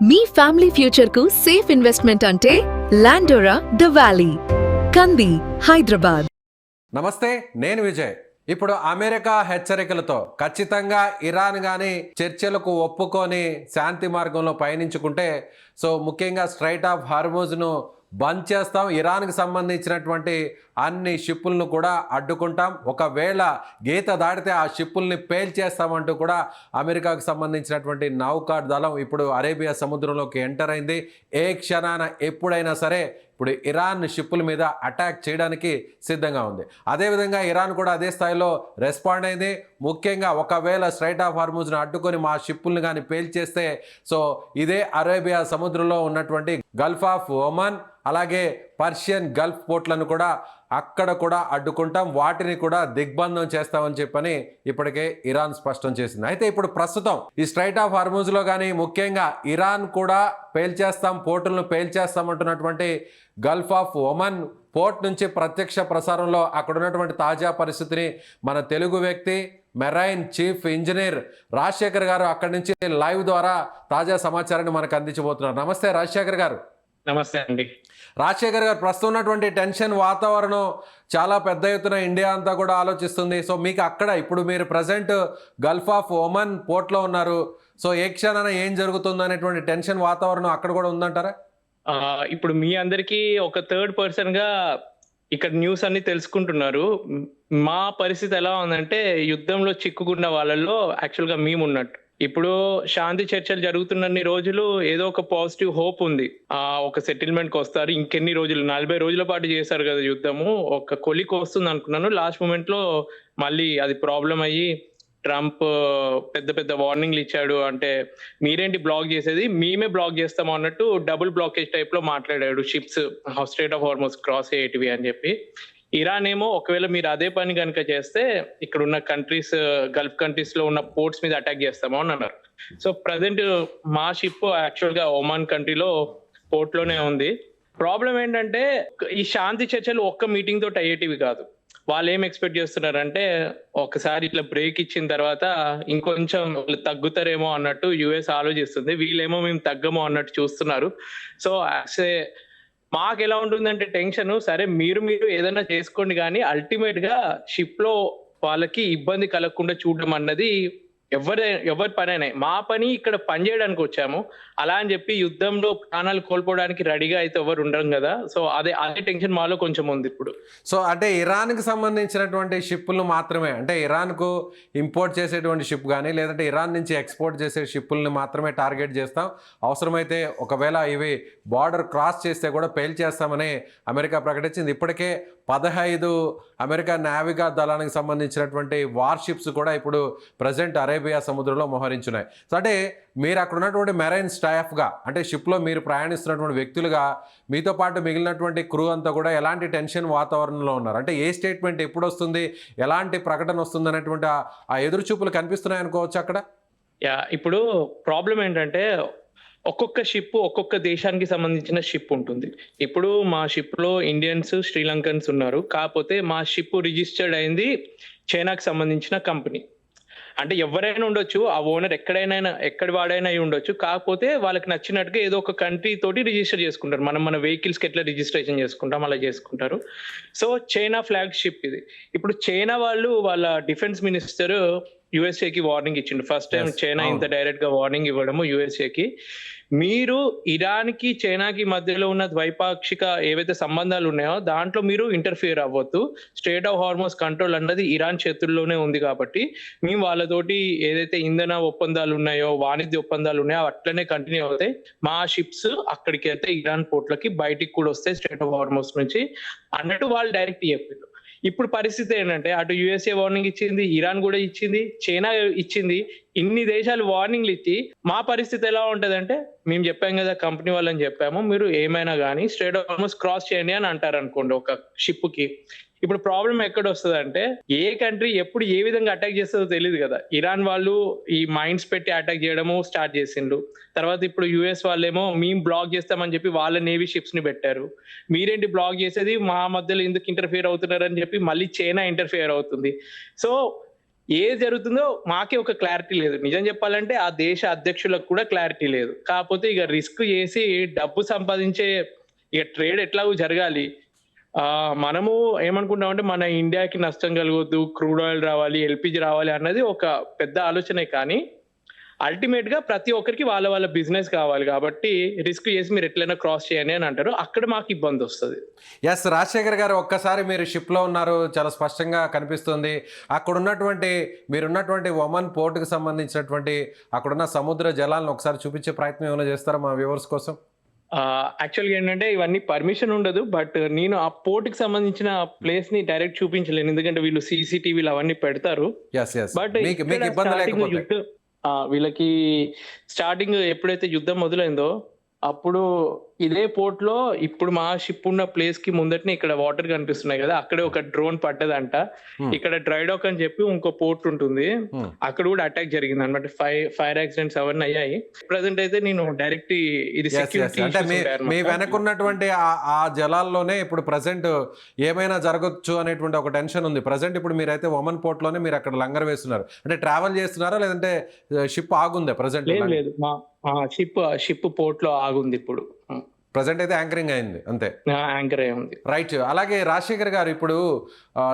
మీ family future కు safe investment అంటే లాండోరా the valley, కంది, హైదరాబాద్. నమస్తే, నేను విజయ్. ఇప్పుడు అమెరికా హెచ్చరికలతో ఖచ్చితంగా ఇరాన్ కానీ చర్చలకు ఒప్పుకొని శాంతి మార్గంలో పయనించుకుంటే ముఖ్యంగా స్ట్రైట్ ఆఫ్ హార్మూజ్ను బంద్ చేస్తాం, ఇరాన్కి సంబంధించినటువంటి అన్ని షిప్పులను కూడా అడ్డుకుంటాం, ఒకవేళ గీత దాటితే ఆ షిప్పుల్ని పేల్చేస్తామంటూ కూడా అమెరికాకు సంబంధించినటువంటి నౌకా దళం ఇప్పుడు అరేబియా సముద్రంలోకి ఎంటర్ అయింది. ఏ క్షణాన ఎప్పుడైనా సరే ఇప్పుడు ఇరాన్ షిప్పుల మీద అటాక్ చేయడానికి సిద్ధంగా ఉంది. అదేవిధంగా ఇరాన్ కూడా అదే స్థాయిలో రెస్పాండ్ అయింది. ముఖ్యంగా ఒకవేళ స్ట్రైట్ ఆఫ్ హార్మూజ్ను అడ్డుకొని మా షిప్పుల్ని కానీ పేల్చేస్తే ఇదే అరేబియా సముద్రంలో ఉన్నటువంటి గల్ఫ్ ఆఫ్ ఒమన్ అలాగే పర్షియన్ గల్ఫ్ పోర్ట్లను కూడా అక్కడ కూడా అడ్డుకుంటాం, వాటిని కూడా దిగ్బంధం చేస్తామని చెప్పని ఇప్పటికే ఇరాన్ స్పష్టం చేసింది. అయితే ఇప్పుడు ప్రస్తుతం ఈ స్ట్రైట్ ఆఫ్ హార్మూజ్లో కానీ ముఖ్యంగా ఇరాన్ కూడా పేల్చేస్తాం, పోర్టులను పేల్చేస్తామంటున్నటువంటి గల్ఫ్ ఆఫ్ ఒమన్ పోర్ట్ నుంచి ప్రత్యక్ష ప్రసారంలో అక్కడ ఉన్నటువంటి తాజా పరిస్థితిని మన తెలుగు వ్యక్తి మెరైన్ చీఫ్ ఇంజనీర్ రాజశేఖర్ గారు అక్కడి నుంచి లైవ్ ద్వారా తాజా సమాచారాన్ని మనకు అందించబోతున్నారు. నమస్తే రాజశేఖర్ గారు. నమస్తే అండి. రాజశేఖర్ గారు, ప్రస్తుతం ఉన్నటువంటి టెన్షన్ వాతావరణం చాలా పెద్ద ఎత్తున ఇండియా అంతా కూడా ఆలోచిస్తుంది. మీకు అక్కడ ఇప్పుడు మీరు ప్రజెంట్ గల్ఫ్ ఆఫ్ ఒమన్ పోర్ట్లో ఉన్నారు. ఏ క్షణాన ఏం జరుగుతుందో అనేటువంటి టెన్షన్ వాతావరణం అక్కడ కూడా ఉందంటారా? ఇప్పుడు మీ అందరికీ ఒక థర్డ్ పర్సన్ గా ఇక్కడ న్యూస్ అన్ని తెలుసుకుంటున్నారు. మా పరిస్థితి ఎలా ఉందంటే యుద్ధంలో చిక్కుకున్న వాళ్ళల్లో యాక్చువల్ గా మేము ఉన్నట్టు. ఇప్పుడు శాంతి చర్చలు జరుగుతున్నన్ని రోజులు ఏదో ఒక పాజిటివ్ హోప్ ఉంది, ఒక సెటిల్మెంట్ కి వస్తారు. ఇంకెన్ని రోజులు, 40 రోజుల పాటు చేశారు కదా యుద్ధము, ఒక కొలికి వస్తుంది అనుకున్నాను. లాస్ట్ మూమెంట్ లో మళ్ళీ అది ప్రాబ్లం అయ్యి ట్రంప్ పెద్ద పెద్ద వార్నింగ్లు ఇచ్చాడు. అంటే మీరేంటి బ్లాక్ చేసేది, మేమే బ్లాక్ చేస్తాము అన్నట్టు డబుల్ బ్లాకేజ్ టైప్ లో మాట్లాడాడు. Ships strait of Hormuz cross అయ్యేటివి అని చెప్పి. ఇరాన్ ఏమో ఒకవేళ మీరు అదే పని కనుక చేస్తే ఇక్కడ ఉన్న కంట్రీస్, గల్ఫ్ కంట్రీస్ లో ఉన్న పోర్ట్స్ మీద అటాక్ చేస్తాము అని అన్నారు. ప్రజెంట్ మా షిప్ యాక్చువల్ గా ఒమాన్ కంట్రీలో పోర్ట్ లోనే ఉంది. ప్రాబ్లం ఏంటంటే ఈ శాంతి చర్చలు ఒక్క మీటింగ్ తోటి అయ్యేటివి కాదు. వాళ్ళు ఏం ఎక్స్పెక్ట్ చేస్తున్నారంటే ఒకసారి ఇట్లా బ్రేక్ ఇచ్చిన తర్వాత ఇంకొంచెం తగ్గుతారేమో అన్నట్టు యుఎస్ ఆలోచిస్తుంది, వీళ్ళేమో మేము తగ్గమో అన్నట్టు చూస్తున్నారు. మాకు ఎలా ఉంటుందంటే టెన్షన్, సరే మీరు ఏదైనా చేసుకోండి కానీ అల్టిమేట్ గా షిప్ లో వాళ్ళకి ఇబ్బంది కలగకుండా చూడడం అన్నది ఎవరి పనైనా. మా పని ఇక్కడ పని చేయడానికి వచ్చాము, అలా అని చెప్పి యుద్ధంలో ప్రాణాలు కోల్పోవడానికి రెడీగా అయితే ఎవరు ఉండరు కదా. అదే టెన్షన్ మాలో కొంచెం ఉంది ఇప్పుడు. అంటే ఇరాన్కి సంబంధించినటువంటి షిప్పులను మాత్రమే, అంటే ఇరాన్కు ఇంపోర్ట్ చేసేటువంటి షిప్ కానీ లేదంటే ఇరాన్ నుంచి ఎక్స్పోర్ట్ చేసే షిప్పులను మాత్రమే టార్గెట్ చేస్తాం, అవసరమైతే ఒకవేళ ఇవి బార్డర్ క్రాస్ చేస్తే కూడా పేల్చేస్తామని అమెరికా ప్రకటించింది. ఇప్పటికే 15 అమెరికా నావికా దళానికి సంబంధించినటువంటి వార్షిప్స్ కూడా ఇప్పుడు ప్రజెంట్ అరేబియా సముద్రంలో మోహరించున్నాయి. అంటే మీరు అక్కడ ఉన్నటువంటి మెరైన్ స్టాఫ్గా, అంటే షిప్లో మీరు ప్రయాణిస్తున్నటువంటి వ్యక్తులుగా మీతో పాటు మిగిలినటువంటి క్రూ అంతా కూడా ఎలాంటి టెన్షన్ వాతావరణంలో ఉన్నారు? అంటే ఏ స్టేట్మెంట్ ఎప్పుడు వస్తుంది, ఎలాంటి ప్రకటన వస్తుంది అనేటువంటి ఆ ఎదురు చూపులు కనిపిస్తున్నాయి అనుకోవచ్చు అక్కడ? ఇప్పుడు ప్రాబ్లం ఏంటంటే ఒక్కొక్క షిప్ ఒక్కొక్క దేశానికి సంబంధించిన షిప్ ఉంటుంది. ఇప్పుడు మా షిప్ లో ఇండియన్స్, శ్రీలంకన్స్ ఉన్నారు. కాకపోతే మా షిప్ రిజిస్టర్డ్ అయింది చైనాకి సంబంధించిన కంపెనీ. అంటే ఎవరైనా ఉండొచ్చు, ఆ ఓనర్ ఎక్కడి వాడైనా అయి ఉండొచ్చు. కాకపోతే వాళ్ళకి నచ్చినట్టుగా ఏదో ఒక కంట్రీ తోటి రిజిస్టర్ చేసుకుంటారు. మన వెహికల్స్ కి ఎట్లా రిజిస్ట్రేషన్ చేసుకుంటాం అలా చేసుకుంటారు. చైనా ఫ్లాగ్ షిప్ ఇది. ఇప్పుడు చైనా వాళ్ళ డిఫెన్స్ మినిస్టర్ యుఎస్ఏకి వార్నింగ్ ఇచ్చిండు. ఫస్ట్ టైం చైనా ఇంత డైరెక్ట్ గా వార్నింగ్ ఇవ్వడము యుఎస్ఏకి. మీరు ఇరాన్ కి చైనాకి మధ్యలో ఉన్న ద్వైపాక్షిక ఏవైతే సంబంధాలు ఉన్నాయో దాంట్లో మీరు ఇంటర్ఫియర్ అవ్వద్దు. స్ట్రైట్ ఆఫ్ హార్మూజ్ కంట్రోల్ అన్నది ఇరాన్ చేతుల్లోనే ఉంది కాబట్టి మేము వాళ్ళతోటి ఏదైతే ఇంధన ఒప్పందాలు ఉన్నాయో, వాణిజ్య ఒప్పందాలు ఉన్నాయో అట్లనే కంటిన్యూ అవుతాయి. మా షిప్స్ అక్కడికి అయితే ఇరాన్ పోర్ట్లకి బయటికి కూడా వస్తాయి స్ట్రైట్ ఆఫ్ హార్మూజ్ నుంచి అన్నట్టు వాళ్ళు డైరెక్ట్ చెప్పారు. ఇప్పుడు పరిస్థితి ఏంటంటే అటు యుఎస్ఏ వార్నింగ్ ఇచ్చింది, ఇరాన్ కూడా ఇచ్చింది, చైనా ఇచ్చింది. ఇన్ని దేశాలు వార్నింగ్లు ఇచ్చి మా పరిస్థితి ఎలా ఉంటదంటే మేము చెప్పాం కదా, కంపెనీ వాళ్ళని చెప్పాము, మీరు ఏమైనా కానీ స్ట్రైట్ ఆఫ్ హార్మూజ్ క్రాస్ చేయండి అని అంటారు అనుకోండి ఒక షిప్ కి. ఇప్పుడు ప్రాబ్లం ఎక్కడ వస్తుంది అంటే ఏ కంట్రీ ఎప్పుడు ఏ విధంగా అటాక్ చేస్తుందో తెలియదు కదా. ఇరాన్ వాళ్ళు ఈ మైండ్స్ పెట్టి అటాక్ చేయడము స్టార్ట్ చేసిండ్రు. తర్వాత ఇప్పుడు యుఎస్ వాళ్ళేమో మేము బ్లాక్ చేస్తామని చెప్పి వాళ్ళ నేవీ షిప్స్ ని పెట్టారు. మీరేంటి బ్లాక్ చేసేది, మా మధ్యలో ఎందుకు ఇంటర్ఫియర్ అవుతున్నారు అని చెప్పి మళ్ళీ చైనా ఇంటర్ఫియర్ అవుతుంది. ఏది జరుగుతుందో మాకే ఒక క్లారిటీ లేదు. నిజం చెప్పాలంటే ఆ దేశ అధ్యక్షులకు కూడా క్లారిటీ లేదు. కాకపోతే ఇక రిస్క్ చేసి డబ్బు సంపాదించే ఇక ట్రేడ్ ఎట్లాగో జరగాలి. మనము ఏమనుకుంటామంటే మన ఇండియాకి నష్టం కలగొద్దు, క్రూడ్ ఆయిల్ రావాలి, ఎల్‌పీజీ రావాలి అన్నది ఒక పెద్ద ఆలోచనే. కానీ అల్టిమేట్ గా ప్రతి ఒక్కరికి వాళ్ళ వాళ్ళ బిజినెస్ కావాలి కాబట్టి రిస్క్ చేసి మీరు ఎట్లైనా క్రాస్ చేయండి అని అంటారు. అక్కడ మాకు ఇబ్బంది వస్తుంది. ఎస్, రాజశేఖర్ గారు, ఒక్కసారి మీరు షిప్లో ఉన్నారు, చాలా స్పష్టంగా కనిపిస్తుంది. అక్కడ ఉన్నటువంటి మీరున్నటువంటి ఒమన్ పోర్టుకు సంబంధించినటువంటి అక్కడున్న సముద్ర జలాలను ఒకసారి చూపించే ప్రయత్నం ఏమైనా చేస్తారా మా వ్యూవర్స్ కోసం? యాక్చువల్గా ఏంటంటే ఇవన్నీ పర్మిషన్ ఉండదు. బట్ నేను ఆ పోర్ట్ కి సంబంధించిన ప్లేస్ ని డైరెక్ట్ చూపించలేను, ఎందుకంటే వీళ్ళు సీసీటీవీలు అవన్నీ పెడతారు. బట్ మీకు ఇబ్బంది లేకపోతే వీళ్ళకి స్టార్టింగ్ ఎప్పుడైతే యుద్ధం మొదలైందో అప్పుడు ఇదే పోర్ట్ లో ఇప్పుడు మా షిప్ ఉన్న ప్లేస్ కి ముందటనే ఇక్కడ వాటర్ కనిపిస్తున్నాయి కదా, అక్కడే ఒక డ్రోన్ పడ్డదంట. ఇక్కడ డ్రైడాక్ అని చెప్పి ఇంకో పోర్ట్ ఉంటుంది, అక్కడ కూడా అటాక్ జరిగింది అనమాట. ఫైర్ యాక్సిడెంట్స్ అవన్నీ అయ్యాయి. ప్రెసెంట్ అయితే నేను డైరెక్ట్ ఇది సెక్యూరిటీ అంటే మీ వెనకున్నటువంటి ఆ జలాల్లోనే ఇప్పుడు ప్రెసెంట్ ఏమైనా జరగచ్చు అనేటువంటి ఒక టెన్షన్ ఉంది. ప్రెసెంట్ ఇప్పుడు మీరైతే ఒమన్ పోర్ట్ లోనే మీరు అక్కడ లంగర్ వేస్తున్నారు, అంటే ట్రావెల్ చేస్తున్నారా లేదంటే షిప్ ఆగుందా ప్రెసెంట్? లేదు, మా షిప్ పోర్ట్ లో ఆగుంది ఇప్పుడు. ప్రజెంట్ అయితే యాంకరింగ్ అయింది అంతే, యాంకర్ అయింది. రైట్. అలాగే రాజశేఖర్ గారు, ఇప్పుడు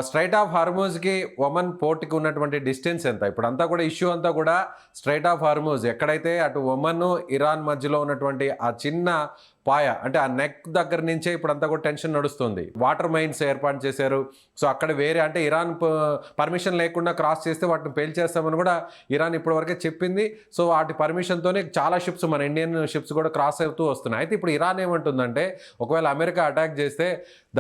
స్ట్రైట్ ఆఫ్ హార్మూజ్ కి ఒమన్ పోర్ట్ కి ఉన్నటువంటి డిస్టెన్స్ ఎంత? ఇప్పుడు అంతా కూడా ఇష్యూ అంతా కూడా స్ట్రైట్ ఆఫ్ హార్మూజ్, ఎక్కడైతే అటు ఒమన్ ఇరాన్ మధ్యలో ఉన్నటువంటి ఆ చిన్న పాయ, అంటే ఆ నెక్ దగ్గర నుంచే ఇప్పుడు అంతా కూడా టెన్షన్ నడుస్తుంది. వాటర్ మైన్స్ ఏర్పాటు చేశారు. సో అక్కడ వేరే, అంటే ఇరాన్ పర్మిషన్ లేకుండా క్రాస్ చేస్తే వాటిని పేల్చేస్తామని కూడా ఇరాన్ ఇప్పటివరకే చెప్పింది. సో వాటి పర్మిషన్తోనే చాలా షిప్స్, మన ఇండియన్ షిప్స్ కూడా క్రాస్ అవుతూ వస్తున్నాయి. అయితే ఇప్పుడు ఇరాన్ ఏమంటుందంటే ఒకవేళ అమెరికా అటాక్ చేస్తే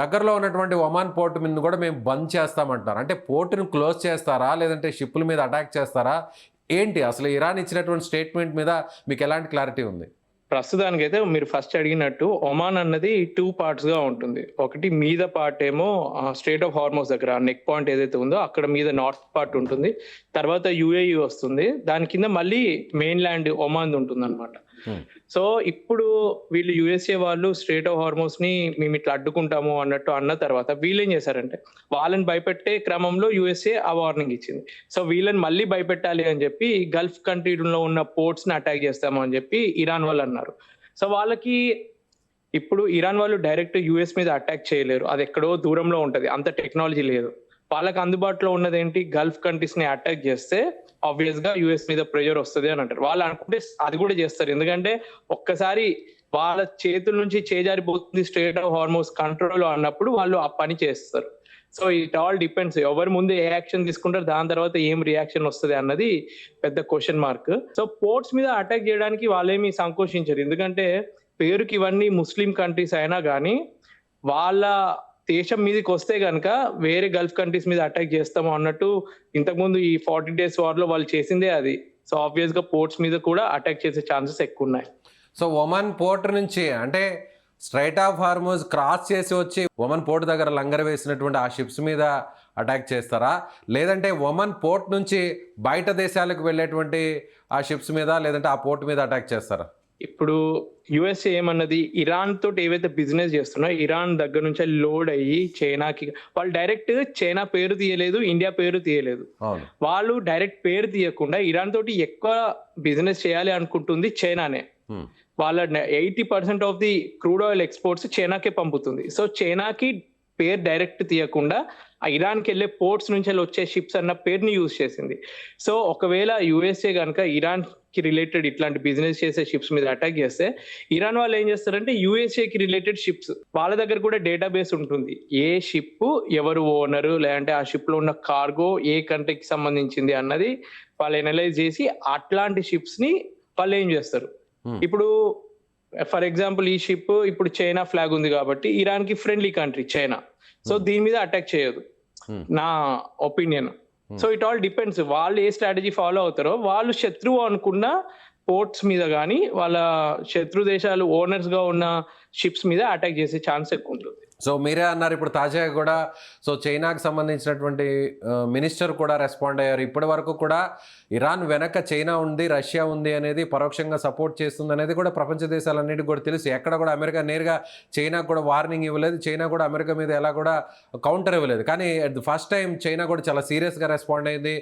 దగ్గరలో ఉన్నటువంటి ఒమాన్ పోర్ట్ మీద కూడా మేము బంద్ చేస్తామంటారు. అంటే పోర్టును క్లోజ్ చేస్తారా లేదంటే షిప్పుల మీద అటాక్ చేస్తారా ఏంటి? అసలు ఇరాన్ ఇచ్చినటువంటి స్టేట్మెంట్ మీద మీకు ఎలాంటి క్లారిటీ ఉంది? ప్రస్తుతానికైతే మీరు ఫస్ట్ అడిగినట్టు ఒమాన్ అన్నది 2 parts గా ఉంటుంది. ఒకటి మీద పార్ట్ ఏమో స్ట్రేట్ ఆఫ్ హార్మోస్ దగ్గర నెక్ పాయింట్ ఏదైతే ఉందో అక్కడ మీద నార్త్ పార్ట్ ఉంటుంది. తర్వాత యుఏఈ వస్తుంది, దాని కింద మళ్ళీ మెయిన్ ల్యాండ్ ఒమాన్ ఉంటుంది అనమాట. సో ఇప్పుడు వీళ్ళు యుఎస్ఏ వాళ్ళు స్ట్రేట్ ఆఫ్ హార్మోస్ ని మేము ఇట్లా అడ్డుకుంటాము అన్నట్టు అన్న తర్వాత వీళ్ళు ఏం చేశారంటే వాళ్ళని భయపెట్టే క్రమంలో యుఎస్ఏ ఆ వార్నింగ్ ఇచ్చింది. సో వీళ్ళని మళ్ళీ భయపెట్టాలి అని చెప్పి గల్ఫ్ కంట్రీలో ఉన్న పోర్ట్స్ ని అటాక్ చేస్తాము అని చెప్పి ఇరాన్ వాళ్ళు అన్నారు. సో వాళ్ళకి ఇప్పుడు ఇరాన్ వాళ్ళు డైరెక్ట్ యుఎస్ మీద అటాక్ చేయలేరు, అది ఎక్కడో దూరంలో ఉంటది, అంత టెక్నాలజీ లేదు. వాళ్ళకి అందుబాటులో ఉన్నది ఏంటి, గల్ఫ్ కంట్రీస్ ని అటాక్ చేస్తే ఆబ్వియస్ గా యుఎస్ మీద ప్రెషర్ వస్తుంది అని అంటారు. వాళ్ళు అనుకుంటే అది కూడా చేస్తారు, ఎందుకంటే ఒక్కసారి వాళ్ళ చేతుల నుంచి చేజారిపోతుంది స్ట్రేట్ ఆఫ్ హార్మోస్ కంట్రోల్ అన్నప్పుడు వాళ్ళు ఆ పని చేస్తారు. సో ఇట్ ఆల్ డిపెండ్స్, ఎవరి ముందు ఏ యాక్షన్ తీసుకుంటారు, దాని తర్వాత ఏం రియాక్షన్ వస్తుంది అన్నది పెద్ద క్వశ్చన్ మార్క్. సో పోర్ట్స్ మీద అటాక్ చేయడానికి వాళ్ళేమి సంకోచించారు, ఎందుకంటే పేరుకి ఇవన్నీ ముస్లిం కంట్రీస్ అయినా కానీ వాళ్ళ దేశం మీదకి వస్తే కనుక వేరే గల్ఫ్ కంట్రీస్ మీద అటాక్ చేస్తాము అన్నట్టు ఇంతకుముందు ఈ 40 days వార్ లో వాళ్ళు చేసిందే అది. సో ఆబ్వియస్ గా పోర్ట్స్ మీద కూడా అటాక్ చేసే ఛాన్సెస్ ఎక్కువ ఉన్నాయి. సో ఒమన్ పోర్ట్ నుంచి, అంటే స్ట్రైట్ ఆఫ్ హార్మూజ్ క్రాస్ చేసి వచ్చి ఒమన్ పోర్ట్ దగ్గర లంగర్ వేసినటువంటి ఆ షిప్స్ మీద అటాక్ చేస్తారా లేదంటే ఒమన్ పోర్ట్ నుంచి బయట దేశాలకు వెళ్ళేటువంటి ఆ షిప్స్ మీద లేదంటే ఆ పోర్ట్ మీద అటాక్ చేస్తారా? ఇప్పుడు యుఎస్ఏ ఏమన్నది, ఇరాన్ తోటి ఏవైతే బిజినెస్ చేస్తున్నారో ఇరాన్ దగ్గర నుంచి లోడ్ అయ్యి చైనాకి, వాళ్ళు డైరెక్ట్ చైనా పేరు తీయలేదు, ఇండియా పేరు తీయలేదు. వాళ్ళు డైరెక్ట్ పేరు తీయకుండా ఇరాన్ తోటి ఎక్కువ బిజినెస్ చేయాలి అనుకుంటుంది చైనానే. వాళ్ళ 80% of the crude oil exports చైనాకే పంపుతుంది. సో చైనాకి పేరు డైరెక్ట్ తీయకుండా ఆ ఇరాన్కి వెళ్ళే పోర్ట్స్ నుంచి వచ్చే షిప్స్ అన్న పేరుని యూజ్ చేసింది. సో ఒకవేళ యుఎస్ఏ కనుక ఇరాన్ కి రిలేటెడ్ ఇట్లాంటి బిజినెస్ చేసే షిప్స్ మీద అటాక్ చేస్తే ఇరాన్ వాళ్ళు ఏం చేస్తారంటే యుఎస్ఏ కి రిలేటెడ్ షిప్స్ వాళ్ళ దగ్గర కూడా డేటాబేస్ ఉంటుంది, ఏ షిప్ ఎవరు ఓనరు లేదంటే ఆ షిప్ లో ఉన్న కార్గో ఏ కంట్రీకి సంబంధించింది అన్నది వాళ్ళు ఎనలైజ్ చేసి అట్లాంటి షిప్స్ ని వాళ్ళు ఏం చేస్తారు. ఇప్పుడు ఫర్ ఎగ్జాంపుల్ ఈ షిప్ ఇప్పుడు చైనా ఫ్లాగ్ ఉంది కాబట్టి ఇరాన్ కి ఫ్రెండ్లీ కంట్రీ చైనా, సో దీని మీద అటాక్ చేయదు నా opinion. So it all depends, వాళ్ళు ఏ స్ట్రాటజీ ఫాలో అవుతారో. వాళ్ళు శత్రువు అనుకున్న పోర్ట్స్ మీద కానీ వాళ్ళ శత్రు దేశాలు ఓనర్స్ గా ఉన్న షిప్స్ మీద అటాక్ చేసే ఛాన్స్ ఎక్కువ ఉంటుంది. సో మీరే అన్నారు ఇప్పుడు తాజాగా కూడా సో చైనాకు సంబంధించినటువంటి మినిస్టర్ కూడా రెస్పాండ్ అయ్యారు. ఇప్పటి వరకు కూడా ఇరాన్ వెనక చైనా ఉంది, రష్యా ఉంది అనేది పరోక్షంగా సపోర్ట్ చేస్తుంది అనేది కూడా ప్రపంచ దేశాలన్నిటికీ కూడా తెలుసు. ఎక్కడ కూడా అమెరికా నేరుగా చైనాకు కూడా వార్నింగ్ ఇవ్వలేదు, చైనా కూడా అమెరికా మీద ఎలా కూడా కౌంటర్ ఇవ్వలేదు. కానీ at the first time China కూడా చాలా సీరియస్గా రెస్పాండ్ అయింది.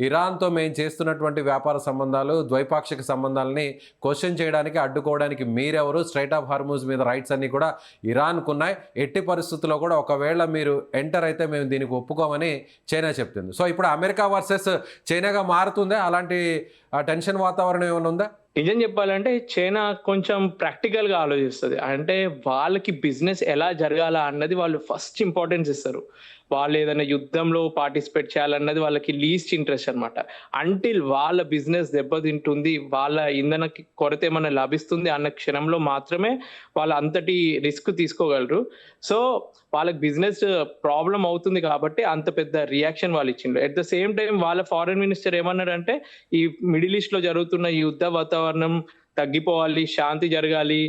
ఇరాన్తో మేము చేస్తున్నటువంటి వ్యాపార సంబంధాలు, ద్వైపాక్షిక సంబంధాలని క్వశ్చన్ చేయడానికి, అడ్డుకోవడానికి మీరెవరు, స్ట్రైట్ ఆఫ్ హార్మూజ్ మీద రైట్స్ అన్నీ కూడా ఇరాన్కు ఉన్నాయి, ఎట్టి పరిస్థితుల్లో కూడా ఒకవేళ మీరు ఎంటర్ అయితే మేము దీనికి ఒప్పుకోమని చైనా చెప్తుంది. సో ఇప్పుడు అమెరికా వర్సెస్ చైనాగా మారుతుందా? అలాంటి టెన్షన్ వాతావరణం ఏమైనా ఉందా? నిజం చెప్పాలంటే చైనా కొంచెం ప్రాక్టికల్ గా ఆలోచిస్తుంది. అంటే వాళ్ళకి బిజినెస్ ఎలా జరగాల అన్నది వాళ్ళు ఫస్ట్ ఇంపార్టెన్స్ ఇస్తారు. వాళ్ళు ఏదైనా యుద్ధంలో పార్టిసిపేట్ చేయాలన్నది వాళ్ళకి లీస్ట్ ఇంట్రెస్ట్ అనమాట. అంటిల్ వాళ్ళ బిజినెస్ దెబ్బతింటుంది, వాళ్ళ ఇంధన కొరత ఏమైనా లభిస్తుంది అన్న క్షణంలో మాత్రమే వాళ్ళు అంతటి రిస్క్ తీసుకోగలరు. సో వాళ్ళకి బిజినెస్ ప్రాబ్లం అవుతుంది కాబట్టి అంత పెద్ద రియాక్షన్ వాళ్ళు ఇచ్చిండ్రు. ఎట్ ద సేమ్ టైం వాళ్ళ ఫారెన్ మినిస్టర్ ఏమన్నారంటే ఈ మిడిల్ ఈస్ట్ లో జరుగుతున్న ఈ యుద్ధ వాతావరణం తగ్గిపోవాలి, శాంతి జరగాలి,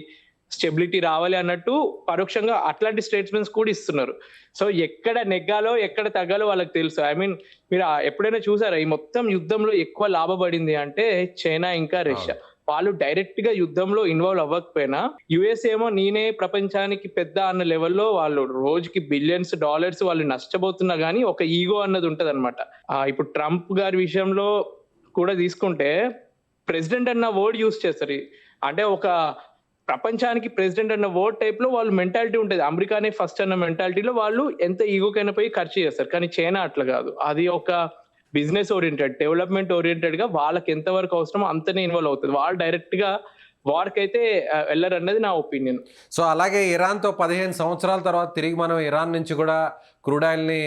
స్టెబిలిటీ రావాలి అన్నట్టు పరోక్షంగా అట్లాంటి స్టేట్మెంట్స్ కూడా ఇస్తున్నారు. సో ఎక్కడ నెగ్గాలో ఎక్కడ తగ్గాలో వాళ్ళకి తెలుసు. ఐ మీన్ మీరు ఎప్పుడైనా చూసారా ఈ మొత్తం యుద్ధంలో ఎక్కువ లాభపడింది అంటే చైనా ఇంకా రష్యా. వాళ్ళు డైరెక్ట్ గా యుద్ధంలో ఇన్వాల్వ్ అవ్వకపోయినా యుఎస్ ఏమో నేనే ప్రపంచానికి పెద్ద అన్న లెవెల్లో వాళ్ళు రోజుకి బిలియన్స్ డాలర్స్ వాళ్ళు నష్టపోతున్నా గానీ ఒక ఈగో అన్నది ఉంటది అనమాట. ఇప్పుడు ట్రంప్ గారి విషయంలో కూడా తీసుకుంటే ప్రెసిడెంట్ అన్న వర్డ్ యూజ్ చేస్తారు. అంటే ఒక ప్రపంచానికి ప్రెసిడెంట్ అన్న వర్డ్ టైప్ లో వాళ్ళు మెంటాలిటీ ఉంటుంది. అమెరికానే ఫస్ట్ అన్న మెంటాలిటీలో వాళ్ళు ఎంత ఈగోకైనా పోయి ఖర్చు చేస్తారు. కానీ చైనా అట్లా కాదు. అది ఒక బిజినెస్ ఓరియంటెడ్, డెవలప్మెంట్ ఓరియంటెడ్ గా వాళ్ళకి ఎంతవరకు అవసరమో అంతనే ఇన్వాల్వ్ అవుతుంది. వాళ్ళు డైరెక్ట్ గా వార్కి అయితే వెళ్ళరు అన్నది నా ఒపీనియన్. సో అలాగే ఇరాన్తో 15 సంవత్సరాల తర్వాత తిరిగి మనం ఇరాన్ నుంచి కూడా క్రూడ్ ఆయిల్ని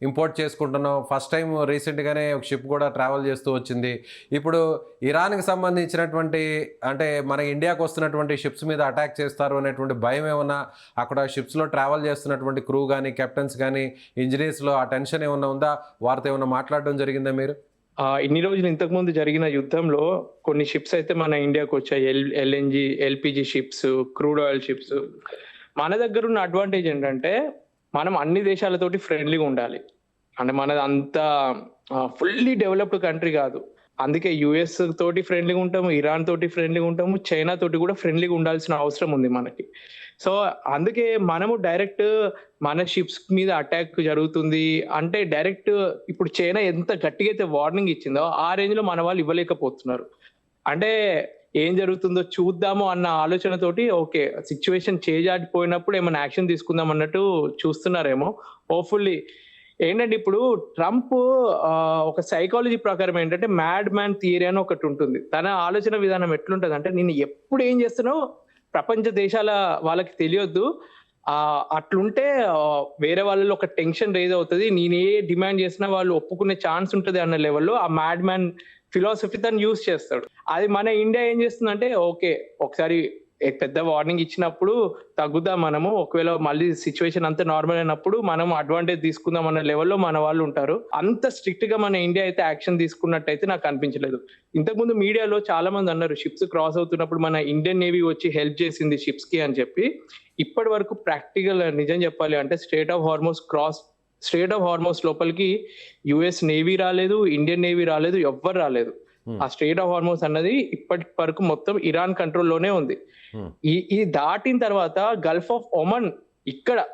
ఇంపోర్ట్ చేసుకుంటున్నాం. ఫస్ట్ టైం రీసెంట్గానే ఒక షిప్ కూడా ట్రావెల్ చేస్తూ వచ్చింది. ఇప్పుడు ఇరాన్కి సంబంధించినటువంటి అంటే మన ఇండియాకు వస్తున్నటువంటి షిప్స్ మీద అటాక్ చేస్తారు అనేటువంటి భయం ఏమన్నా అక్కడ షిప్స్లో ట్రావెల్ చేస్తున్నటువంటి క్రూ కానీ, కెప్టెన్స్ కానీ, ఇంజనీర్స్లో ఆ టెన్షన్ ఏమన్నా ఉందా? వారితో ఏమన్నా మాట్లాడడం జరిగిందా మీరు? ఇన్ని రోజులు ఇంతకుముందు జరిగిన యుద్ధంలో కొన్ని షిప్స్ అయితే మన ఇండియాకు వచ్చాయి. LNG, LPG ships, crude oil ships. మన దగ్గర ఉన్న అడ్వాంటేజ్ ఏంటంటే మనం అన్ని దేశాలతోటి ఫ్రెండ్లీగా ఉండాలి. అంటే మనది అంత ఫుల్లీ డెవలప్డ్ కంట్రీ కాదు. అందుకే యుఎస్ తోటి ఫ్రెండ్లీగా ఉంటాము, ఇరాన్ తోటి ఫ్రెండ్లీగా ఉంటాము, చైనా తోటి కూడా ఫ్రెండ్లీగా ఉండాల్సిన అవసరం ఉంది మనకి. సో అందుకే మనము డైరెక్ట్ మన షిప్స్ మీద అటాక్ జరుగుతుంది అంటే డైరెక్ట్ ఇప్పుడు చైనా ఎంత గట్టిగా అయితే వార్నింగ్ ఇచ్చిందో ఆ రేంజ్ లో మన వాళ్ళు ఇవ్వలేకపోతున్నారు. అంటే ఏం జరుగుతుందో చూద్దాము అన్న ఆలోచనతోటి ఓకే సిచ్యువేషన్ చేజాడిపోయినప్పుడు ఏమైనా యాక్షన్ తీసుకుందాం అన్నట్టు చూస్తున్నారేమో. హోప్ఫుల్లీ ఏంటంటే ఇప్పుడు ట్రంప్ ఒక సైకాలజీ ప్రకారం ఏంటంటే మ్యాడ్ మ్యాన్ థియరీ అని ఒకటి ఉంటుంది. తన ఆలోచన విధానం ఎట్లుంటది అంటే నేను ఎప్పుడు ఏం చేస్తున్నావు ప్రపంచ దేశాల వాళ్ళకి తెలియొద్దు, అట్లుంటే వేరే వాళ్ళలో ఒక టెన్షన్ రేజ్ అవుతుంది, నేనే డిమాండ్ చేసినా వాళ్ళు ఒప్పుకునే ఛాన్స్ ఉంటుంది అన్న లెవెల్లో ఆ మ్యాడ్ మ్యాన్ ఫిలాసఫీ తను యూజ్ చేస్తాడు. అది మన ఇండియా ఏం చేస్తుందంటే ఓకే ఒకసారి పెద్ద వార్నింగ్ ఇచ్చినప్పుడు తగ్గుదాం మనము, ఒకవేళ మళ్ళీ సిచ్యువేషన్ అంతా నార్మల్ అయినప్పుడు మనం అడ్వాంటేజ్ తీసుకుందాం అన్న లెవెల్లో మన వాళ్ళు ఉంటారు. అంత స్ట్రిక్ట్ గా మన ఇండియా అయితే యాక్షన్ తీసుకున్నట్టయితే నాకు అనిపించలేదు. ఇంతకుముందు మీడియాలో చాలా మంది అన్నారు షిప్స్ క్రాస్ అవుతున్నప్పుడు మన ఇండియన్ నేవీ వచ్చి హెల్ప్ చేసింది షిప్స్ కి అని చెప్పి. ఇప్పటి వరకు ప్రాక్టికల్ నిజం చెప్పాలి అంటే స్ట్రెయిట్ ఆఫ్ హార్మోస్ లోపలికి యుఎస్ నేవీ రాలేదు, ఇండియన్ నేవీ రాలేదు, ఎవ్వరు రాలేదు. ఆ స్ట్రెయిట్ ఆఫ్ హార్మోస్ అన్నది ఇప్పటి వరకు మొత్తం ఇరాన్ కంట్రోల్లోనే ఉంది. ఈ దాటిన తర్వాత గల్ఫ్ ఆఫ్ ఒమన్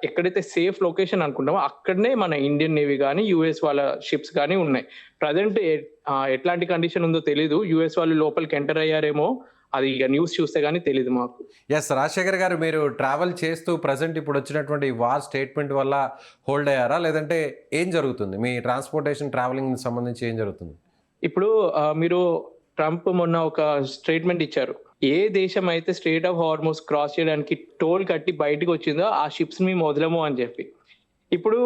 ఎక్కడైతే సేఫ్ లొకేషన్ అనుకుంటామో అక్కడనే మన ఇండియన్ నేవీ కానీ యుఎస్ వాళ్ళ షిప్స్ కానీ ఉన్నాయి. ప్రజెంట్ ఎట్లాంటి కండిషన్ ఉందో తెలీదు. యుఎస్ వాళ్ళు లోపలికి ఎంటర్ అయ్యారేమో, అది ఇక న్యూస్ చూస్తే గానీ తెలియదు మాకు. ఎస్ రాజశేఖర్ గారు, మీరు ట్రావెల్ చేస్తూ ప్రజెంట్ ఇప్పుడు వచ్చినటువంటి వార్ స్టేట్మెంట్ వల్ల హోల్డ్ అయ్యారా, లేదంటే ఏం జరుగుతుంది మీ ట్రాన్స్పోర్టేషన్ ట్రావెలింగ్ సంబంధించి ఏం జరుగుతుంది? ఇప్పుడు మీరు ట్రంప్ మొన్న ఒక స్టేట్మెంట్ ఇచ్చారు, ఏ దేశం అయితే స్ట్రెయిట్ ఆఫ్ హార్మోస్ క్రాస్ చేయడానికి టోల్ కట్టి బయటకు వచ్చిందో ఆ షిప్స్ మేము వదలము అని చెప్పి. ఇప్పుడు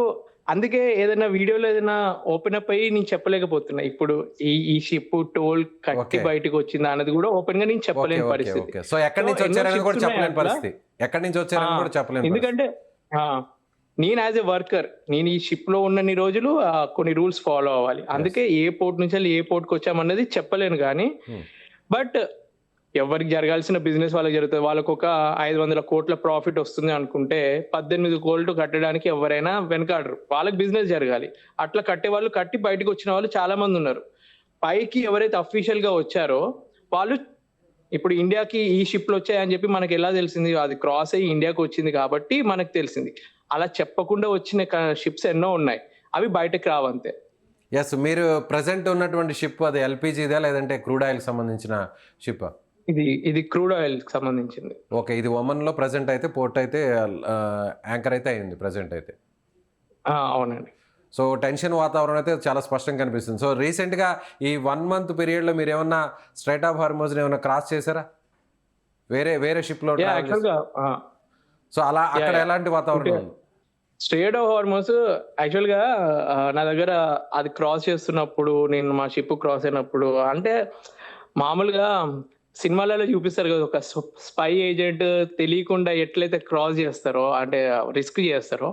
అందుకే ఏదైనా వీడియోలో ఏదైనా ఓపెన్ అప్ అయ్యి నేను చెప్పలేకపోతున్నా. ఇప్పుడు ఈ షిప్ టోల్ కట్టి బయటకు వచ్చిందా అన్నది కూడా ఓపెన్ గా నేను చెప్పలేని పరిస్థితి. సో ఎక్కడి నుంచి వచ్చారని కూడా చెప్పలేని పరిస్థితి, ఎక్కడి నుంచి వచ్చారని కూడా చెప్పలేను. ఎందుకంటే నేను యాజ్ ఎ వర్కర్ నేను ఈ షిప్ లో ఉన్నన్ని రోజులు కొన్ని రూల్స్ ఫాలో అవ్వాలి. అందుకే ఏ పోర్ట్ నుంచి ఏ పోర్ట్ కి వచ్చామన్నది చెప్పలేను కానీ బట్ ఎవరికి జరగాల్సిన బిజినెస్ వాళ్ళకి జరుగుతుంది. వాళ్ళకు ఒక 500 కోట్ల ప్రాఫిట్ వస్తుంది అనుకుంటే 18 కోట్లు కట్టడానికి ఎవరైనా వెనకాడరు. వాళ్ళకి బిజినెస్ జరగాలి. అట్లా కట్టే వాళ్ళు కట్టి బయటకు వచ్చిన వాళ్ళు చాలా మంది ఉన్నారు. పైకి ఎవరైతే అఫీషియల్ గా వచ్చారో వాళ్ళు ఇప్పుడు ఇండియాకి ఈ షిప్లు వచ్చాయని చెప్పి మనకి ఎలా తెలిసింది? అది క్రాస్ అయ్యి ఇండియాకి వచ్చింది కాబట్టి మనకు తెలిసింది. అలా చెప్పకుండా వచ్చిన షిప్స్ ఎన్నో ఉన్నాయి. అవి బయటకు రావంతే. ఎస్, మీరు ప్రజెంట్ ఉన్నటువంటి షిప్ అది ఎల్పిజిదా లేదంటే క్రూడ్ ఆయిల్ సంబంధించిన షిప్? ఇది క్రూడ్ ఆయిల్ కి సంబంధించింది. ఓకే, ఇది ఒమన్ లో ప్రజెంట్ అయితే పోర్ట్ అయితే యాంకర్ అయితే అయింది ప్రజెంట్ అయితే. అవునండి. సో టెన్షన్ వాతావరణం అయితే చాలా స్పష్టంగా కనిపిస్తుంది. సో రీసెంట్గా ఈ 1 month పీరియడ్లో మీరు ఏమన్నా స్ట్రైట్ ఆఫ్ హార్మోజ్ ఏమన్నా క్రాస్ చేశారా వేరే షిప్లో? సో అలా అక్కడ ఎలాంటి వాతావరణం ఉంది? స్ట్రెయిట్ ఆఫ్ హార్మోజ్ యాక్చువల్గా నా దగ్గర అది క్రాస్ చేస్తున్నప్పుడు, నేను మా షిప్ క్రాస్ అయినప్పుడు, అంటే మామూలుగా సినిమాలలో చూపిస్తారు కదా, ఒక స్పై ఏజెంట్ తెలియకుండా ఎట్లయితే క్రాస్ చేస్తారో, అంటే రిస్క్ చేస్తారో,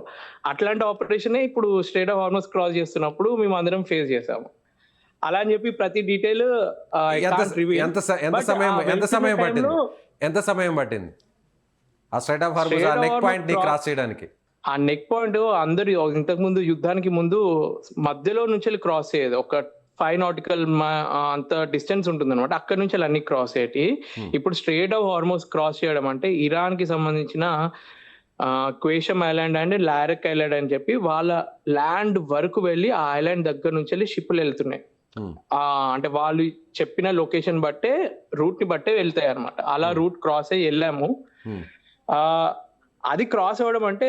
అట్లాంటి ఆపరేషన్ ఇప్పుడు స్ట్రెయిట్ ఆఫ్ హార్మోజ్ క్రాస్ చేస్తున్నప్పుడు మేము అందరం ఫేస్ చేసాము. అలా అని చెప్పి ప్రతి డీటెయిల్ ఎంత సమయం పట్టింది ఆ స్ట్రెయిట్ ఆఫ్ హార్మోజ్ ఆ నెక్ పాయింట్ ని క్రాస్ చేయడానికి? ఆ నెక్ పాయింట్ అందరు ఇంతకు ముందు యుద్ధానికి ముందు మధ్యలో నుంచి క్రాస్ అయ్యేది. ఒక 5 nautical అంత డిస్టెన్స్ ఉంటుంది అనమాట. అక్కడ నుంచి అన్ని క్రాస్ అయ్యేటి. ఇప్పుడు స్ట్రెయిట్ ఆఫ్ హార్మోజ్ క్రాస్ చేయడం అంటే ఇరాన్ కి సంబంధించిన క్వేషమ్ ఐలాండ్ అండ్ లారెక్ ఐలాండ్ అని చెప్పి వాళ్ళ ల్యాండ్ వరకు వెళ్ళి ఆ ఐలాండ్ దగ్గర నుంచి వెళ్ళి షిప్లు వెళ్తున్నాయి. అంటే వాళ్ళు చెప్పిన లొకేషన్ బట్టే రూట్ ని బట్టే వెళ్తాయి అనమాట. అలా రూట్ క్రాస్ అయ్యి వెళ్ళాము. అది క్రాస్ అవ్వడం అంటే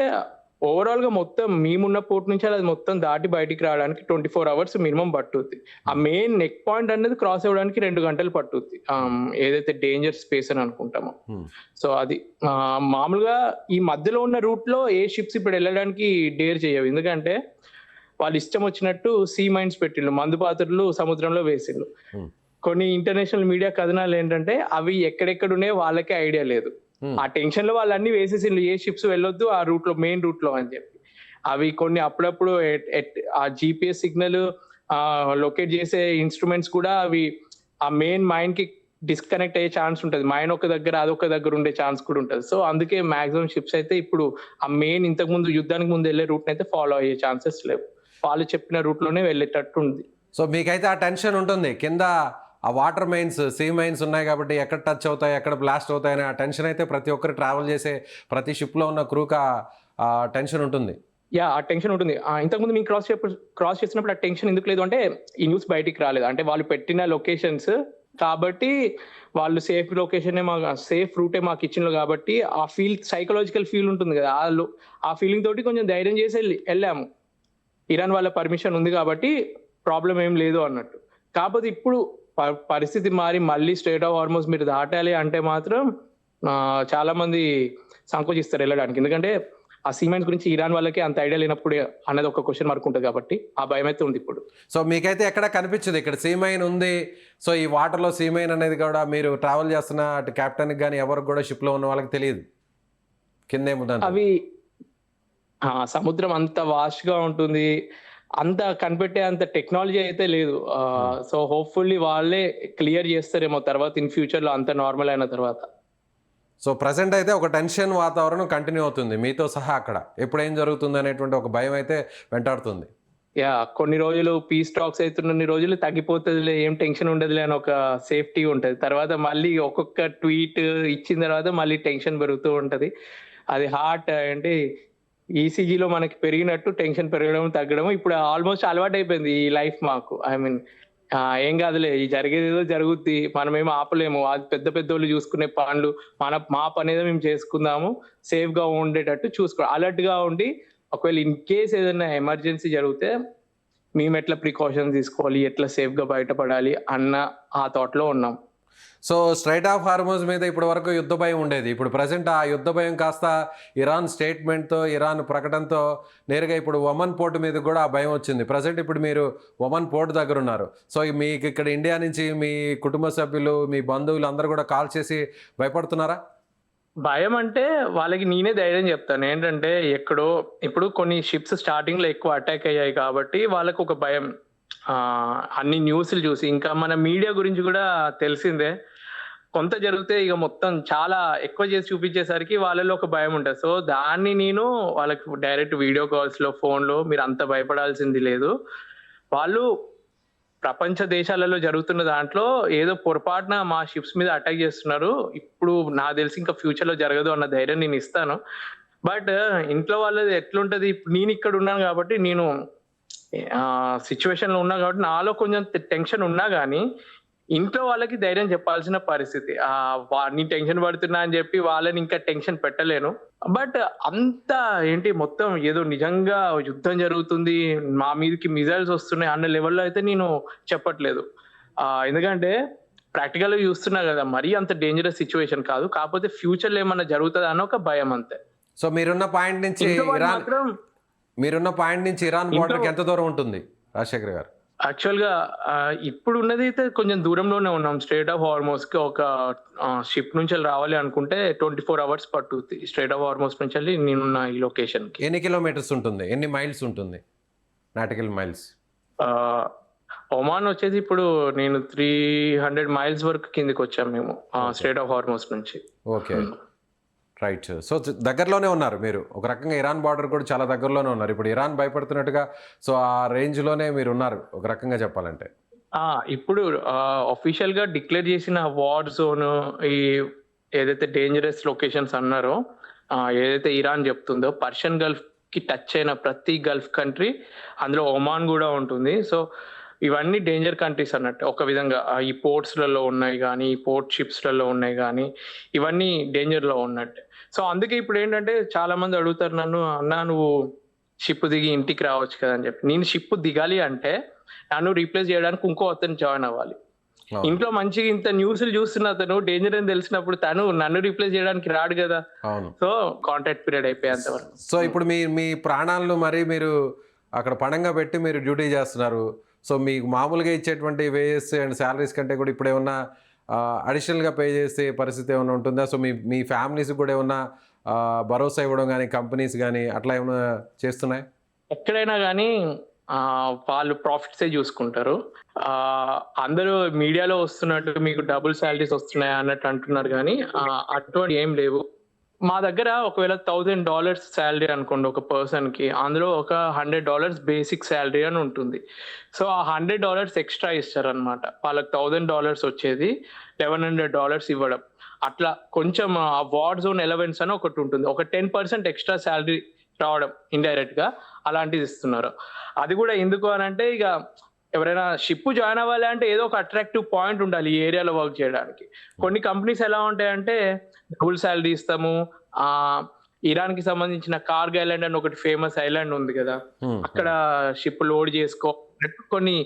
ఓవరాల్ గా మొత్తం మేమున్న పోర్ట్ నుంచి అది మొత్తం దాటి బయటికి రావడానికి 24 hours మినిమం పట్టుద్ది. ఆ మెయిన్ నెక్ పాయింట్ అనేది క్రాస్ అవ్వడానికి 2 గంటలు పట్టుద్ది, ఏదైతే డేంజర్ స్పేస్ అని అనుకుంటామో. సో అది మామూలుగా ఈ మధ్యలో ఉన్న రూట్ లో ఏ షిప్స్ ఇప్పుడు వెళ్ళడానికి డేర్ చేయవు. ఎందుకంటే వాళ్ళు ఇష్టం వచ్చినట్టు సీ మైన్స్ పెట్టిళ్ళు, మందు పాత్రలు సముద్రంలో వేసిళ్ళు. కొన్ని ఇంటర్నేషనల్ మీడియా కథనాలు ఏంటంటే అవి ఎక్కడెక్కడున్నాయో వాళ్ళకే ఐడియా లేదు. ఆ టెన్షన్ లో వాళ్ళన్ని వేసేసిండ్రు, ఏ షిప్స్ వెళ్ళొద్దు ఆ రూట్ లో, మెయిన్ రూట్ లో అని చెప్పి. అవి కొన్ని అప్పుడప్పుడు ఆ జిపిఎస్ సిగ్నల్ లొకేట్ చేసే ఇన్స్ట్రుమెంట్స్ కూడా అవి ఆ మెయిన్ మైన్ కి డిస్కనెక్ట్ అయ్యే ఛాన్స్ ఉంటుంది. మైన్ ఒక దగ్గర అదొక దగ్గర ఉండే ఛాన్స్ కూడా ఉంటుంది. సో అందుకే మాక్సిమం షిప్స్ అయితే ఇప్పుడు ఆ మెయిన్ ఇంతకు ముందు యుద్ధానికి ముందు వెళ్ళే రూట్ అయితే ఫాలో అయ్యే ఛాన్సెస్ లేవు. వాళ్ళు చెప్పిన రూట్ లోనే వెళ్ళేటట్టు ఉంది. సో మీకైతే ఆ టెన్షన్ ఉంటుంది, కింద ఆ వాటర్ మైన్స్, సీ మైన్స్ ఉన్నాయి కాబట్టి ఎక్కడ టచ్ అవుతాయి, ఎక్కడ బ్లాస్ట్ అవుతాయి అనే ఆ టెన్షన్ అయితే ప్రతి ఒక్కరు ట్రావెల్ చేసే ప్రతి షిప్లో ఉన్న క్రూకి ఆ టెన్షన్ ఉంటుంది. ఆ టెన్షన్ ఉంటుంది. ఇంతకుముందు మేము క్రాస్ చేసినప్పుడు ఆ టెన్షన్ ఎందుకు లేదు అంటే ఈ న్యూస్ బయటికి రాలేదు. అంటే వాళ్ళు పెట్టిన లొకేషన్స్ కాబట్టి, వాళ్ళు సేఫ్ లొకేషన్ సేఫ్ రూటే మాకు ఇచ్చిన కాబట్టి ఆ సైకలాజికల్ ఫీల్ ఉంటుంది కదా, ఆ ఫీలింగ్ తోటి కొంచెం ధైర్యం చేసి వెళ్ళాము. ఇరాన్ వాళ్ళ పర్మిషన్ ఉంది కాబట్టి ప్రాబ్లం ఏం లేదు అన్నట్టు. కాకపోతే ఇప్పుడు పరిస్థితి మారి మళ్ళీ స్ట్రెయిట్ ఆఫ్ హార్మోజ్ మీరు దాటాలి అంటే మాత్రం చాలా మంది సంకోచిస్తారు వెళ్ళడానికి. ఎందుకంటే ఆ సీమైన్స్ గురించి ఇరాన్ వాళ్ళకి అంత ఐడియా లేనప్పుడు అనేది ఒక క్వశ్చన్ మార్క్ ఉంటుంది కాబట్టి ఆ భయం అయితే ఉంది ఇప్పుడు. సో మీకైతే ఎక్కడ కనిపించదు ఇక్కడ సీమైన్ ఉంది. సో ఈ వాటర్లో సీమైన్ అనేది కూడా మీరు ట్రావెల్ చేస్తున్న అటు కెప్టెన్కి కానీ ఎవరికి కూడా షిప్లో ఉన్న వాళ్ళకి తెలియదు కింద ఏముంటుంది. అవి సముద్రం అంత వాస్ట్ గా ఉంటుంది, అంత కనిపెట్టే అంత టెక్నాలజీ అయితే లేదు. సో హోప్ఫుల్లీ వాళ్ళే క్లియర్ చేస్తారేమో తర్వాత ఇన్ ఫ్యూచర్ లో అంత నార్మల్ అయిన తర్వాత. సో ప్రజెంట్ అయితే ఒక టెన్షన్ వాతావరణం కంటిన్యూ అవుతుంది మీతో సహా. అక్కడ ఎప్పుడు ఏం జరుగుతుంది అనేటువంటి ఒక భయం అయితే వెంటాడుతుంది. కొన్ని రోజులు పీస్ టాక్స్ అవుతున్న రోజులు తగ్గిపోతుందిలే, ఏం టెన్షన్ ఉండదులే అని ఒక సేఫ్టీ ఉంటది. తర్వాత మళ్ళీ ఒక్కొక్క ట్వీట్ ఇచ్చిన తర్వాత మళ్ళీ టెన్షన్ పెరుగుతూ ఉంటది. అది హార్ట్ అంటే ఈసీజీలో మనకి పెరిగినట్టు టెన్షన్ పెరగడం తగ్గడం ఇప్పుడు ఆల్మోస్ట్ అలవాటు అయిపోయింది ఈ లైఫ్ మాకు. ఐ మీన్ ఏం కాదులే, ఈ జరిగేదేదో జరుగుద్ది, మనమేమో ఆపలేము, అది పెద్ద పెద్దోళ్ళు చూసుకునే పనులు, మా పని ఏదో మేము చేసుకుందాము, సేఫ్ గా ఉండేటట్టు చూసుకో, అలర్ట్ గా ఉండి ఒకవేళ ఇన్ కేస్ ఏదైనా ఎమర్జెన్సీ జరిగితే మేము ఎట్లా ప్రికాషన్స్ తీసుకోవాలి, ఎట్లా సేఫ్ గా బయటపడాలి అన్న ఆ థాట్ లో ఉన్నాం. సో స్ట్రైట్ ఆఫ్ హార్మోజ్ మీద ఇప్పటి వరకు యుద్ధ భయం ఉండేది. ఇప్పుడు ప్రజెంట్ ఆ యుద్ధ భయం కాస్త ఇరాన్ స్టేట్మెంట్తో, ఇరాన్ ప్రకటనతో నేరుగా ఇప్పుడు ఒమన్ పోర్ట్ మీద కూడా ఆ భయం వచ్చింది. ప్రజెంట్ ఇప్పుడు మీరు ఒమన్ పోర్ట్ దగ్గర ఉన్నారు. సో మీకు ఇక్కడ ఇండియా నుంచి మీ కుటుంబ సభ్యులు, మీ బంధువులు అందరూ కూడా కాల్ చేసి భయపడుతున్నారా? భయం అంటే వాళ్ళకి నేనే ధైర్యం చెప్తాను. ఏంటంటే ఎక్కడో ఇప్పుడు కొన్ని షిప్స్ స్టార్టింగ్ లో ఎక్కువ అటాక్ అయ్యాయి కాబట్టి వాళ్ళకు ఒక భయం. అన్ని న్యూస్లు చూసి ఇంకా మన మీడియా గురించి కూడా తెలిసిందే, కొంత జరిగితే ఇక మొత్తం చాలా ఎక్కువ చేసి చూపించేసరికి వాళ్ళలో ఒక భయం ఉంటుంది. సో దాన్ని నేను వాళ్ళకి డైరెక్ట్ వీడియో కాల్స్ లో, ఫోన్ లో మీరు అంత భయపడాల్సింది లేదు. వాళ్ళు ప్రపంచ దేశాలలో జరుగుతున్న దాంట్లో ఏదో పొరపాటున మా షిప్స్ మీద అటాక్ చేస్తున్నారు. ఇప్పుడు నాకు తెలిసి ఇంకా ఫ్యూచర్ లో జరగదు అన్న ధైర్యం నేను ఇస్తాను. బట్ ఇంట్లో వాళ్ళది ఎట్లుంటది, ఇప్పుడు నేను ఇక్కడ ఉన్నాను కాబట్టి, నేను సిచ్యువేషన్ లో ఉన్నా కాబట్టి నాలో కొంచెం టెన్షన్ ఉన్నా గానీ ఇంట్లో వాళ్ళకి ధైర్యం చెప్పాల్సిన పరిస్థితి. నేను టెన్షన్ పడుతున్నా అని చెప్పి వాళ్ళని ఇంకా టెన్షన్ పెట్టలేను. బట్ అంత ఏంటి మొత్తం ఏదో నిజంగా యుద్ధం జరుగుతుంది, మా మీదకి మిజైల్స్ వస్తున్నాయి అన్న లెవెల్లో అయితే నేను చెప్పట్లేదు. ఎందుకంటే ప్రాక్టికల్ గా చూస్తున్నా కదా, మరీ అంత డేంజరస్ సిచ్యువేషన్ కాదు. కాకపోతే ఫ్యూచర్ లో ఏమన్నా జరుగుతుంది అన్న ఒక భయం అంతే. సో మీరున్న పాయింట్ నుంచి ఇరాన్ బోర్డర్కి ఎంత దూరం ఉంటుంది రాజశేఖర్ గారు? యాక్చువల్ గా ఇప్పుడు ఉన్నది అయితే కొంచెం దూరంలోనే ఉన్నాం. స్ట్రైట్ ఆఫ్ హార్మోస్ కి ఒక షిప్ నుంచి రావాలి అనుకుంటే 24 hours పట్టుద్ది. స్ట్రైట్ ఆఫ్ హార్మోస్ నుంచి వెళ్ళి నేనున్న ఈ లొకేషన్ కి. ఎన్ని కిలోమీటర్స్ ఉంటుంది, ఎన్ని మైల్స్ ఉంటుంది, నాటికల్ మైల్స్? ఒమాన్ వచ్చేసి ఇప్పుడు నేను 300 miles వరకు కిందికి వచ్చాం మేము స్ట్రైట్ ఆఫ్ హార్మోస్ నుంచి. Okay, right. సో దగ్గరలోనే ఉన్నారు మీరు, ఒక రకంగా ఇరాన్ బార్డర్ కూడా చాలా దగ్గరలోనే ఉన్నారు. ఇప్పుడు ఇరాన్ భయపడుతున్నట్టుగా సో ఆ రేంజ్లోనే మీరు ఉన్నారు ఒక రకంగా చెప్పాలంటే. ఇప్పుడు అఫీషియల్ గా డిక్లేర్ చేసిన వార్ జోన్, ఈ ఏదైతే డేంజరస్ లొకేషన్స్ అన్నారో, ఏదైతే ఇరాన్ చెప్తుందో, పర్షియన్ గల్ఫ్ కి టచ్ అయిన ప్రతి గల్ఫ్ కంట్రీ, అందులో ఒమాన్ కూడా ఉంటుంది. సో ఇవన్నీ డేంజర్ కంట్రీస్ అన్నట్టు ఒక విధంగా. ఈ పోర్ట్స్లలో ఉన్నాయి కానీ, ఈ పోర్ట్ షిప్స్లలో ఉన్నాయి కానీ, ఇవన్నీ డేంజర్లో ఉన్నట్టు. సో అందుకే ఇప్పుడు ఏంటంటే చాలా మంది అడుగుతారు నన్ను, అన్నా నువ్వు షిప్ దిగి ఇంటికి రావచ్చు కదా అని చెప్పి. నేను షిప్ దిగాలి అంటే నన్ను రీప్లేస్ చేయడానికి ఇంకో అతను జాయిన్ అవ్వాలి. ఇంట్లో మంచిగా ఇంత న్యూస్లు చూస్తున్న అతను డేంజర్ అని తెలిసినప్పుడు తను నన్ను రీప్లేస్ చేయడానికి రాడు కదా. సో కాంట్రాక్ట్ పీరియడ్ అయిపోయేంత వరకు. సో ఇప్పుడు మీ ప్రాణాలను మరి మీరు అక్కడ పణంగా పెట్టి మీరు డ్యూటీ చేస్తున్నారు. సో మీకు మామూలుగా ఇచ్చేటువంటి వేజెస్ అండ్ శాలరీస్ కంటే కూడా ఇప్పుడు ఏమన్నా అడిషనల్గా పే చేసే పరిస్థితి ఏమైనా ఉంటుందా? సో మీ ఫ్యామిలీస్కి కూడా ఏమన్నా భరోసా ఇవ్వడం కానీ, కంపెనీస్ కానీ అట్లా ఏమైనా చేస్తున్నాయి? ఎక్కడైనా కానీ వాళ్ళు ప్రాఫిట్సే చూసుకుంటారు. అందరూ మీడియాలో వస్తున్నట్టు మీకు డబుల్ శాలరీస్ వస్తున్నాయి అన్నట్టు అంటున్నారు కానీ అటువంటి ఏం లేవు. మా దగ్గర ఒకవేళ $1,000 శాలరీ అనుకోండి ఒక పర్సన్ కి, అందులో ఒక $100 బేసిక్ శాలరీ అని ఉంటుంది. సో ఆ $100 ఎక్స్ట్రా ఇస్తారనమాట. వాళ్ళకి $1,000 వచ్చేది $1,100 ఇవ్వడం. అట్లా కొంచెం ఆ వార్ జోన్ ఎలవెన్స్ అని ఒకటి ఉంటుంది, ఒక 10% ఎక్స్ట్రా శాలరీ రావడం ఇండైరెక్ట్ గా, అలాంటిది ఇస్తున్నారు. అది కూడా ఎందుకు అని అంటే, ఇక ఎవరైనా షిప్ జాయిన్ అవ్వాలి అంటే ఏదో ఒక అట్రాక్టివ్ పాయింట్ ఉండాలి ఈ ఏరియాలో వర్క్ చేయడానికి. కొన్ని కంపెనీస్ ఎలా ఉంటాయంటే డబుల్ శాలరీ ఇస్తాము. ఇరాన్ కి సంబంధించిన కార్గ్ ఐలాండ్ అని ఒకటి ఫేమస్ ఐలాండ్ ఉంది కదా, అక్కడ షిప్ లోడ్ చేసుకో కొన్ని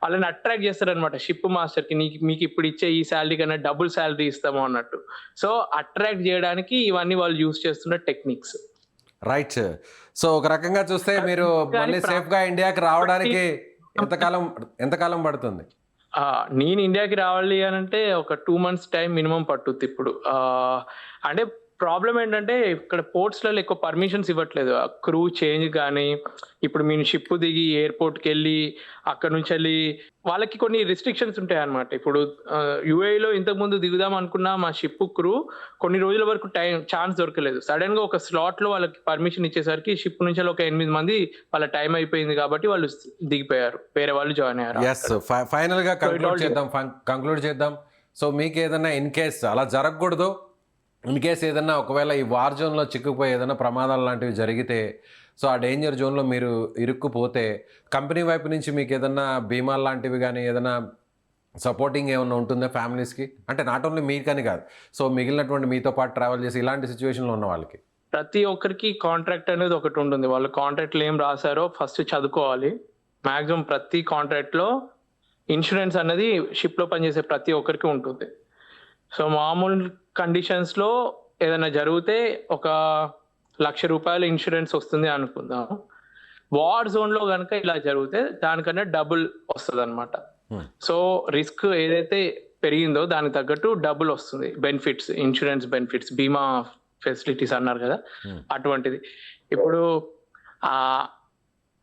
వాళ్ళని అట్రాక్ట్ చేస్తారనమాట షిప్ మాస్టర్ కి. మీకు ఇప్పుడు ఇచ్చే ఈ శాలరీ కన్నా డబుల్ శాలరీ ఇస్తాము అన్నట్టు. సో అట్రాక్ట్ చేయడానికి ఇవన్నీ వాళ్ళు యూస్ చేస్తున్న టెక్నిక్స్. రైట్. సో ఒక రకంగా చూస్తే మీరు మళ్ళీ సేఫ్ గా ఇండియాకి రావడానికి ఎంతకాలం పడుతుంది? నేను ఇండియాకి రావాలి అని అంటే ఒక 2 months టైం మినిమం పట్టుద్ది ఇప్పుడు. అంటే ప్రాబ్లం ఏంటంటే ఇక్కడ పోర్ట్స్లలో ఎక్కువ పర్మిషన్స్ ఇవ్వట్లేదు. క్రూ చేంజ్ కానీ, ఇప్పుడు మేము షిప్ దిగి ఎయిర్పోర్ట్కి వెళ్ళి అక్కడ నుంచి వెళ్ళి వాళ్ళకి కొన్ని రిస్ట్రిక్షన్స్ ఉంటాయి అన్నమాట. ఇప్పుడు యుఏఈలో ఇంతకుముందు దిగుదాం అనుకున్న మా షిప్ క్రూ కొన్ని రోజుల వరకు ఛాన్స్ దొరకలేదు. సడన్ గా ఒక స్లాట్ లో వాళ్ళకి పర్మిషన్ ఇచ్చేసరికి షిప్ నుంచి ఒక 8 మంది వాళ్ళ టైం అయిపోయింది కాబట్టి వాళ్ళు దిగిపోయారు, వేరే వాళ్ళు జాయిన్ అయ్యారు. ఫైనల్ గా కంక్లూడ్ చేద్దాం. సో మీకు ఏదైనా ఇన్ కేస్ అలా జరగకూడదు, ఇన్ కేస్ ఏదన్నా ఒకవేళ ఈ వార్ జోన్లో చిక్కుపోయి ఏదైనా ప్రమాదాలు లాంటివి జరిగితే, సో ఆ డేంజర్ జోన్లో మీరు ఇరుక్కుపోతే కంపెనీ వైపు నుంచి మీకు ఏదన్నా బీమాలు లాంటివి కానీ ఏదైనా సపోర్టింగ్ ఏమన్నా ఉంటుందా ఫ్యామిలీస్కి? అంటే నాట్ ఓన్లీ మీకని కాదు, సో మిగిలినటువంటి మీతో పాటు ట్రావెల్ చేసి ఇలాంటి సిచ్యువేషన్లో ఉన్న వాళ్ళకి. ప్రతి ఒక్కరికి కాంట్రాక్ట్ అనేది ఒకటి ఉంటుంది. వాళ్ళు కాంట్రాక్ట్లో ఏం రాశారో ఫస్ట్ చదువుకోవాలి. మ్యాక్సిమం ప్రతి కాంట్రాక్ట్లో ఇన్సూరెన్స్ అనేది షిప్లో పనిచేసే ప్రతి ఒక్కరికి ఉంటుంది. సో మామూలు కండిషన్స్లో ఏదైనా జరిగితే ఒక ₹1,00,000 ఇన్సూరెన్స్ వస్తుంది అనుకుందాం. వార్ జోన్లో కనుక ఇలా జరిగితే దానికన్నా డబుల్ వస్తుంది అనమాట. సో రిస్క్ ఏదైతే పెరిగిందో దానికి తగ్గట్టు డబుల్ వస్తుంది బెనిఫిట్స్, ఇన్సూరెన్స్ బెనిఫిట్స్, బీమా ఫెసిలిటీస్ అన్నారు కదా, అటువంటిది. ఇప్పుడు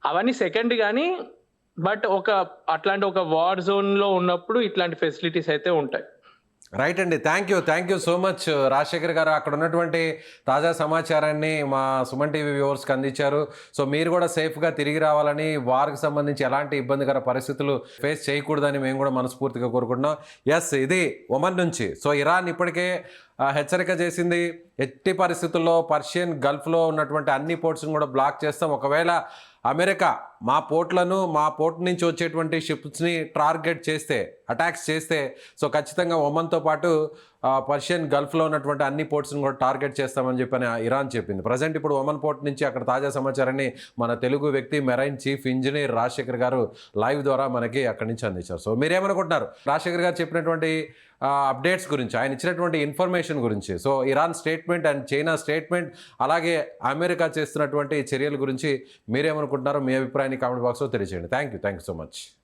అవన్నీ సెకండ్ కానీ, బట్ అట్లాంటి ఒక వార్ జోన్లో ఉన్నప్పుడు ఇట్లాంటి ఫెసిలిటీస్ అయితే ఉంటాయి. రైట్ అండి. Thank you so much Rajasekhar గారు. అక్కడ ఉన్నటువంటి తాజా సమాచారాన్ని మా సుమన్ టీవీ వ్యూవర్స్కి అందించారు. సో మీరు కూడా సేఫ్గా తిరిగి రావాలని, వారికి సంబంధించి ఎలాంటి ఇబ్బందికర పరిస్థితులు ఫేస్ చేయకూడదని మేము కూడా మనస్ఫూర్తిగా కోరుకుంటున్నాం. ఎస్, ఇది ఒమన్ నుంచి. సో ఇరాన్ ఇప్పటికే హెచ్చరిక చేసింది, ఎట్టి పరిస్థితుల్లో పర్షియన్ గల్ఫ్లో ఉన్నటువంటి అన్ని పోర్ట్స్ని కూడా బ్లాక్ చేస్తాం. ఒకవేళ అమెరికా మా పోర్ట్ నుంచి వచ్చేటువంటి షిప్స్ని టార్గెట్ చేస్తే, అటాక్స్ చేస్తే, సో ఖచ్చితంగా ఒమన్తో పాటు పర్షియన్ గల్ఫ్లో ఉన్నటువంటి అన్ని పోర్ట్స్ని కూడా టార్గెట్ చేస్తామని చెప్పని ఇరాన్ చెప్పింది. ప్రజెంట్ ఇప్పుడు ఒమన్ పోర్ట్ నుంచి అక్కడ తాజా సమాచారాన్ని మన తెలుగు వ్యక్తి మెరైన్ చీఫ్ ఇంజనీర్ రాజశేఖర్ గారు లైవ్ ద్వారా మనకి అక్కడి నుంచి అందించారు. సో మీరేమనుకుంటున్నారు రాజశేఖర్ గారు చెప్పినటువంటి అప్డేట్స్ గురించి, ఆయన ఇచ్చినటువంటి ఇన్ఫర్మేషన్ గురించి? So Iran statement and China statement, అలాగే అమెరికా చేస్తున్నటువంటి చర్యల గురించి మీరేమనుకుంటున్నారో మీ అభిప్రాయాన్ని కామెంట్ బాక్స్లో తెలియజేయండి. Thank you so much.